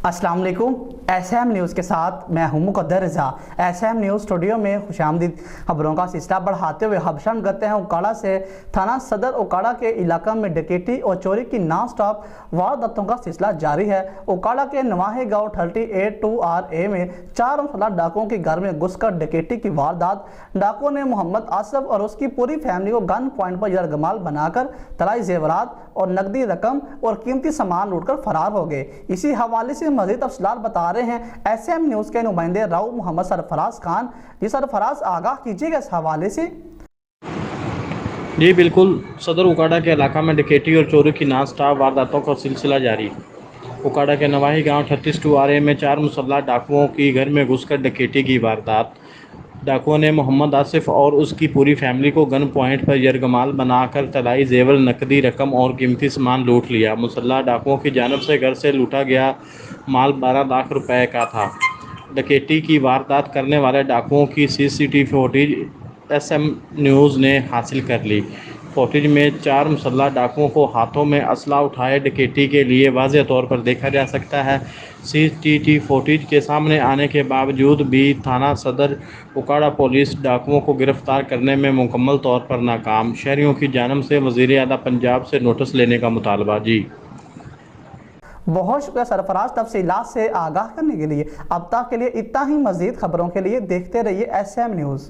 अस्सलाम वालेकुम। SM news के साथ मैं हूं मुक़द्दर रज़ा। SM न्यूज़ स्टूडियो में खुशामदीद। खबरों का सिलसिला बढ़ाते हुए हबशाम करते हैं उकाड़ा से। थाना सदर उकाड़ा के इलाका में डकैती और चोरी की नॉन स्टॉप वारदातों का सिलसिला जारी है। उकाड़ा के नवाहे गाँव 38-2RA में 4 मुसल्लह डाकुओं के घर में घुसकर डकैती की वारदात। डाकुओं ने मोहम्मद आसिफ और उसकी पूरी फैमिली को गन पॉइंट पर यरगमाल बनाकर तलाई जेवरात और नकदी रकम और कीमती सामान लूटकर फरार हो गए। इसी हवाले से मज़ीद तफसीलात बता रहे हैं SM न्यूज़ के नुमाइंदे राव मोहम्मद सरफराज खान। जी सरफराज, आगाह कीजिएगा इस हवाले से। जी बिल्कुल, सदर उकाड़ा के इलाका में डकैती और चोरी की नॉन स्टॉप वारदातों का सिलसिला जारी। उकाड़ा के नवाही गांव 38-2RA में 4 मुसल्लह डाकुओं की घर में घुसकर डकैती की वारदात। डाकुओं ने मोहम्मद आसिफ और उसकी पूरी फैमिली को गन पॉइंट पर यरगमाल बनाकर तलाई जेवर, नकदी रकम और कीमती सामान लूट लिया। मुसल्लह डाकुओं की जानब से घर से लूटा गया माल 12 लाख रुपए का था। डकैती की वारदात करने वाले डाकुओं की CCTV फुटेज SM न्यूज़ ने हासिल कर ली। फुटेज में 4 मुसल्लह डाकुओं को हाथों में असला उठाए डकैती के लिए वाज़ेह तौर पर देखा जा सकता है। CCTV फुटेज के सामने आने के बावजूद भी थाना सदर उकाड़ा पुलिस डाकुओं को गिरफ्तार करने में मुकम्मल तौर पर नाकाम। शहरियों की जानब से वज़ीर आला पंजाब से नोटिस लेने का मुतालबा। जी बहुत शुक्रिया सरफराज, तफसीलात से आगाह करने के लिए। अब तक के लिए इतना ही। मज़ीद खबरों के लिए देखते रहिए SM न्यूज़।